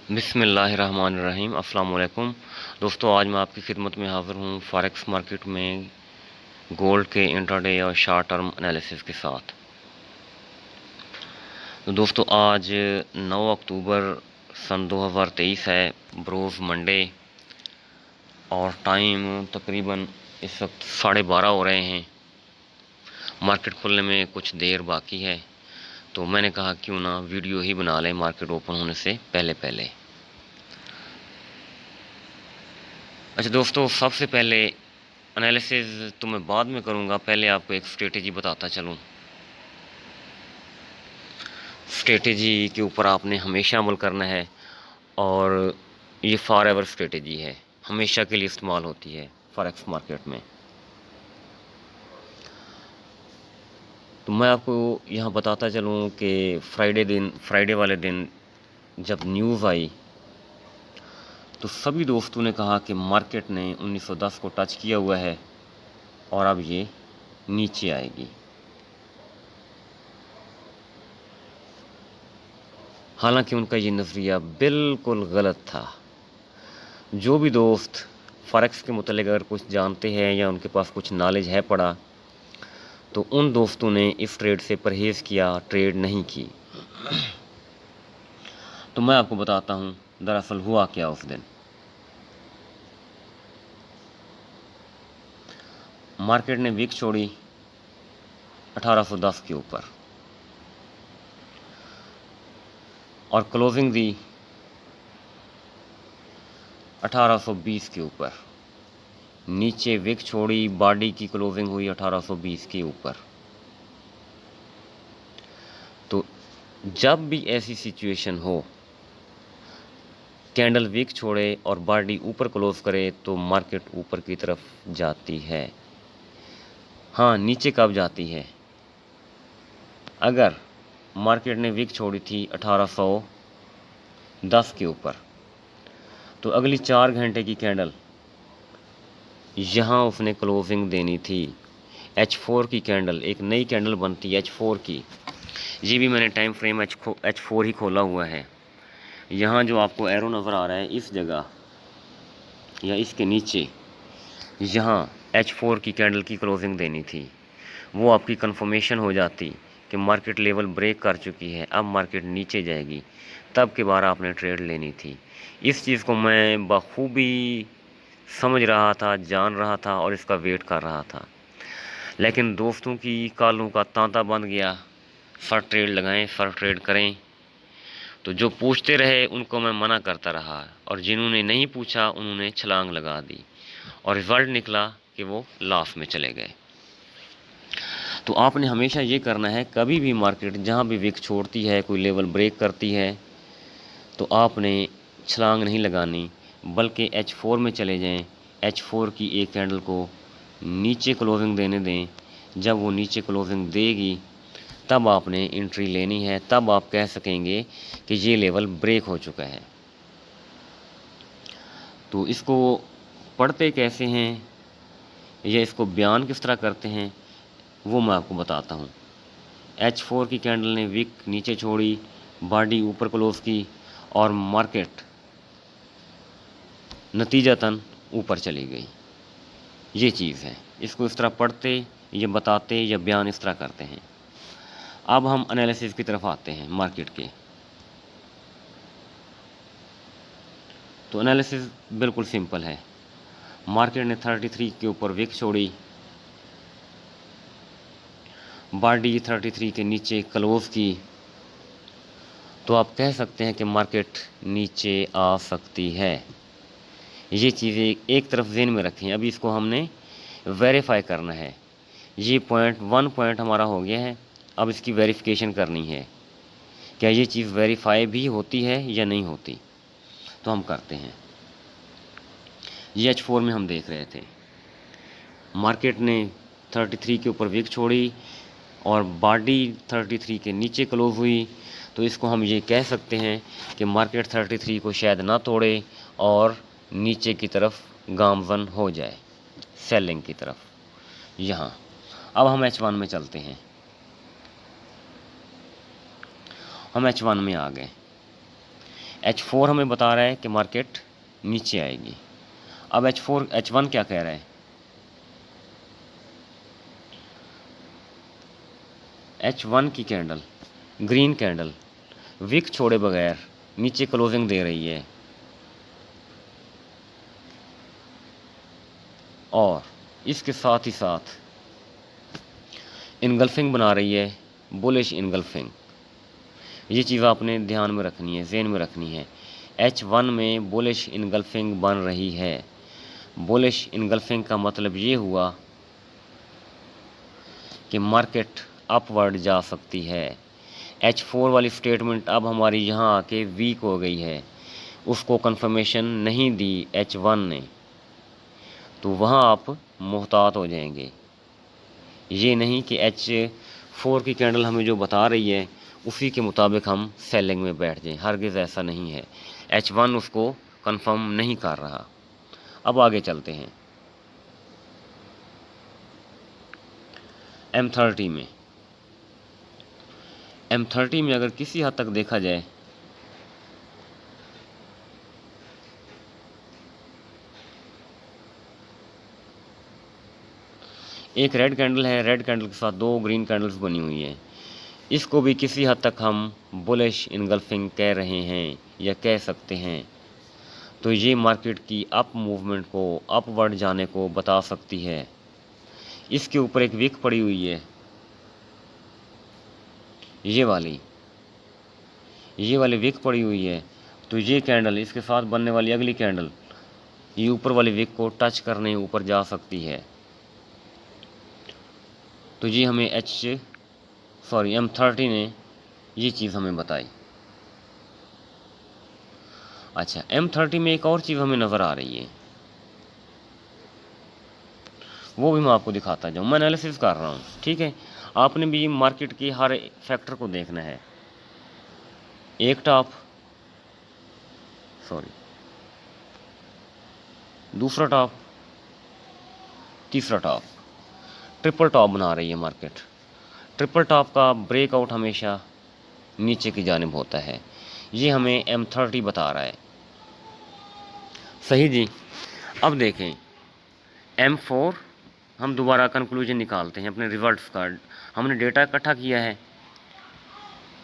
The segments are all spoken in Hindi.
बिस्मिल्लाहिर्रहमानिर्रहीम। अस्सलाम वालेकुम दोस्तों, आज मैं आपकी खिदमत में हाज़िर हूँ फॉरेक्स मार्केट में गोल्ड के इंट्राडे और शॉर्ट टर्म एनालिसिस के साथ। तो दोस्तों, आज 9 अक्टूबर सन 2023 है, बरोज़ मंडे, और टाइम तकरीबन इस वक्त 12:30 हो रहे हैं। मार्केट खुलने में कुछ देर बाकी है, तो मैंने कहा क्यों ना वीडियो ही बना लें मार्केट ओपन होने से पहले पहले। अच्छा दोस्तों, सबसे पहले एनालिसिस तो मैं बाद में करूँगा, पहले आपको एक स्ट्रेटेजी बताता चलूँ। स्ट्रेटेजी के ऊपर आपने हमेशा अमल करना है, और ये फॉर एवर स्ट्रेटेजी है, हमेशा के लिए इस्तेमाल होती है फॉरेक्स मार्केट में। तो मैं आपको यहाँ बताता चलूँ कि फ्राइडे वाले दिन जब न्यूज़ आई तो सभी दोस्तों ने कहा कि मार्केट ने 1910 को टच किया हुआ है और अब ये नीचे आएगी। हालांकि उनका ये नज़रिया बिल्कुल गलत था। जो भी दोस्त फॉरेक्स के मुतालिक अगर कुछ जानते हैं या उनके पास कुछ नॉलेज है पड़ा, तो उन दोस्तों ने इस ट्रेड से परहेज़ किया, ट्रेड नहीं की। तो मैं आपको बताता हूँ दरअसल हुआ क्या उस दिन। मार्केट ने वीक छोड़ी 1810 के ऊपर और क्लोजिंग दी 1820 के ऊपर। नीचे विक छोड़ी, बॉडी की क्लोजिंग हुई 1820 के ऊपर। तो जब भी ऐसी सिचुएशन हो, कैंडल विक छोड़े और बॉडी ऊपर क्लोज करे, तो मार्केट ऊपर की तरफ जाती है। हाँ, नीचे कब जाती है? अगर मार्केट ने विक छोड़ी थी 1810 के ऊपर, तो अगली 4 घंटे की कैंडल यहाँ उसने क्लोजिंग देनी थी। H4 की कैंडल, एक नई कैंडल बनती है H4 की। ये भी मैंने टाइम फ्रेम H4 ही खोला हुआ है। यहाँ जो आपको एरो नज़र आ रहा है, इस जगह या इसके नीचे यहाँ H4 की कैंडल की क्लोजिंग देनी थी। वो आपकी कंफर्मेशन हो जाती कि मार्केट लेवल ब्रेक कर चुकी है, अब मार्केट नीचे जाएगी, तब के बाद आपने ट्रेड लेनी थी। इस चीज़ को मैं बखूबी समझ रहा था, जान रहा था और इसका वेट कर रहा था। लेकिन दोस्तों की कॉलों का तांता बन गया, सर ट्रेड लगाएं, सर ट्रेड करें। तो जो पूछते रहे उनको मैं मना करता रहा, और जिन्होंने नहीं पूछा उन्होंने छलांग लगा दी, और रिज़ल्ट निकला कि वो लॉस में चले गए। तो आपने हमेशा ये करना है, कभी भी मार्केट जहाँ भी विक छोड़ती है, कोई लेवल ब्रेक करती है, तो आपने छलांग नहीं लगानी, बल्कि H4 में चले जाएं। H4 की एक कैंडल को नीचे क्लोजिंग देने दें। जब वो नीचे क्लोजिंग देगी, तब आपने एंट्री लेनी है। तब आप कह सकेंगे कि ये लेवल ब्रेक हो चुका है। तो इसको पढ़ते कैसे हैं या इसको बयान किस तरह करते हैं, वो मैं आपको बताता हूँ। H4 की कैंडल ने विक नीचे छोड़ी, बॉडी ऊपर क्लोज की, और मार्केट नतीजतन ऊपर चली गई। ये चीज़ है, इसको इस तरह पढ़ते या बताते या बयान इस तरह करते हैं। अब हम एनालिसिस की तरफ आते हैं मार्केट के। तो एनालिसिस बिल्कुल सिंपल है। मार्केट ने 33 के ऊपर विक छोड़ी, बॉडी 33 के नीचे क्लोज की, तो आप कह सकते हैं कि मार्केट नीचे आ सकती है। ये चीज़ें एक तरफ ज़हन में रखें। अभी इसको हमने वेरीफाई करना है। ये वन पॉइंट हमारा हो गया है, अब इसकी वेरिफिकेशन करनी है, क्या ये चीज़ वेरीफाई भी होती है या नहीं होती। तो हम करते हैं। ये H4 में हम देख रहे थे, मार्केट ने 33 के ऊपर विक छोड़ी और बॉडी 33 के नीचे क्लोज हुई, तो इसको हम ये कह सकते हैं कि मार्केट 33 को शायद ना तोड़े और नीचे की तरफ गामज़न हो जाए, सेलिंग की तरफ। यहाँ अब हम H1 में चलते हैं। हम H1 में आ गए। H4 हमें बता रहा है कि मार्केट नीचे आएगी। अब H1 क्या कह रहा है? H1 की कैंडल, ग्रीन कैंडल, विक छोड़े बगैर नीचे क्लोजिंग दे रही है और इसके साथ ही साथ इनगल्फिंग बना रही है, बुलिश इनगल्फिंग। ये चीज़ आपने ध्यान में रखनी है, ज़हन में रखनी है। H1 में बुलिश इनगल्फिंग बन रही है। बुलिश इनगल्फिंग का मतलब ये हुआ कि मार्केट अपवर्ड जा सकती है। H4 वाली स्टेटमेंट अब हमारी यहाँ आके वीक हो गई है, उसको कंफर्मेशन नहीं दी H1 ने, तो वहाँ आप मुहतात हो जाएंगे। ये नहीं कि H4 की कैंडल हमें जो बता रही है उसी के मुताबिक हम सेलिंग में बैठ जाएं, हरगिज़ ऐसा नहीं है। H1 उसको कंफर्म नहीं कर रहा। अब आगे चलते हैं। M30 में अगर किसी हद तक देखा जाए एक रेड कैंडल है, रेड कैंडल के साथ दो ग्रीन कैंडल्स बनी हुई हैं। इसको भी किसी हद तक हम बुलिश इनगल्फिंग कह रहे हैं या कह सकते हैं। तो ये मार्केट की अप मूवमेंट को, अपवर्ड जाने को बता सकती है। इसके ऊपर एक विक पड़ी हुई है, ये वाली विक पड़ी हुई है। तो ये कैंडल, इसके साथ बनने वाली अगली कैंडल, ये ऊपर वाली विक को टच करने ऊपर जा सकती है। तो ये हमें M30 ने ये चीज़ हमें बताई। अच्छा, M30 में एक और चीज़ हमें नज़र आ रही है, वो भी मैं आपको दिखाता जाऊँ। मैं एनालिसिस कर रहा हूँ, ठीक है। आपने भी मार्केट की हर फैक्टर को देखना है। एक टॉप, दूसरा टॉप, तीसरा टॉप, ट्रिपल टॉप बना रही है मार्केट। ट्रिपल टॉप का ब्रेकआउट हमेशा नीचे की जानिब होता है। ये हमें M30 बता रहा है। सही जी। अब देखें M4, हम दोबारा कंक्लूजन निकालते हैं अपने रिजल्ट्स का। हमने डेटा इकट्ठा किया है,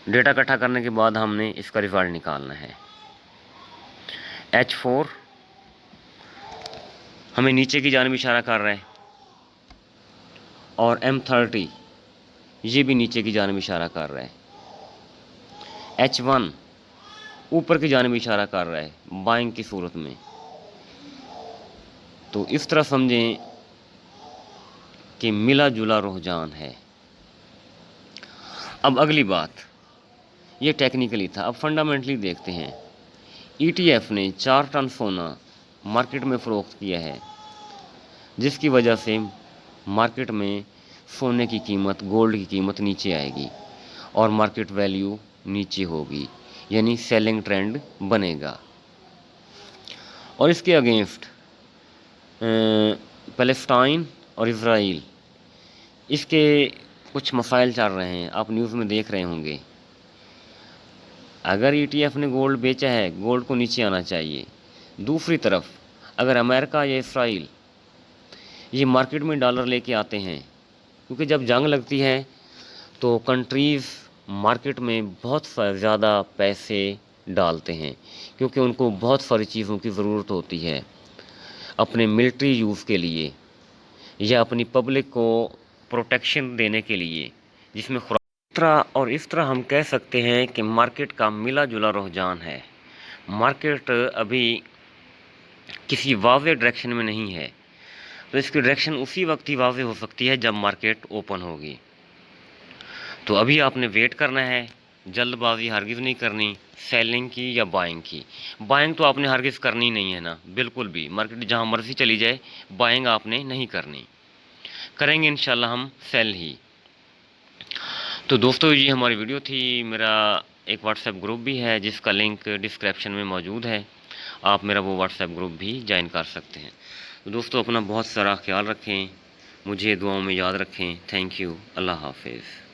डेटा इकट्ठा करने के बाद हमने इसका रिजल्ट निकालना है। H4 हमें नीचे की जानिब इशारा कर रहा है और M30 ये भी नीचे की जानिब इशारा कर रहा है। H1 ऊपर की जानिब इशारा कर रहा है बाइंग की सूरत में। तो इस तरह समझें कि मिला जुला रुझान है। अब अगली बात, ये टेक्निकली था, अब फंडामेंटली देखते हैं। ETF ने 4 टन सोना मार्केट में फ़रोख्त किया है, जिसकी वजह से मार्केट में सोने की कीमत, गोल्ड की कीमत नीचे आएगी और मार्केट वैल्यू नीचे होगी, यानी सेलिंग ट्रेंड बनेगा। और इसके अगेंस्ट पैलेस्टाइन और इज़राइल, इसके कुछ मसाइल चल रहे हैं, आप न्यूज़ में देख रहे होंगे। अगर ETF ने गोल्ड बेचा है, गोल्ड को नीचे आना चाहिए। दूसरी तरफ अगर अमेरिका या इसराइल ये मार्केट में डॉलर लेके आते हैं, क्योंकि जब जंग लगती है तो कंट्रीज़ मार्केट में बहुत ज़्यादा पैसे डालते हैं, क्योंकि उनको बहुत सारी चीज़ों की ज़रूरत होती है अपने मिलिट्री यूज़ के लिए या अपनी पब्लिक को प्रोटेक्शन देने के लिए, जिसमें इस तरह हम कह सकते हैं कि मार्केट का मिला जुला रुझान है। मार्केट अभी किसी वाज़ेह डायरेक्शन में नहीं है, तो इसकी डायरेक्शन उसी वक्त ही वाज़ेह हो सकती है जब मार्केट ओपन होगी। तो अभी आपने वेट करना है, जल्दबाजी हरगिज़ नहीं करनी सेलिंग की या बाइंग की। बाइंग तो आपने हरगिज़ करनी नहीं है ना, बिल्कुल भी। मार्केट जहाँ मर्ज़ी चली जाए, बाइंग आपने नहीं करनी। करेंगे इंशाल्लाह हम सेल ही। तो दोस्तों, ये हमारी वीडियो थी। मेरा एक व्हाट्सएप ग्रुप भी है जिसका लिंक डिस्क्रिप्शन में मौजूद है, आप मेरा वो व्हाट्सएप ग्रुप भी ज्वाइन कर सकते हैं। तो दोस्तों, अपना बहुत सारा ख्याल रखें, मुझे दुआओं में याद रखें। Thank you. अल्लाह हाफिज़।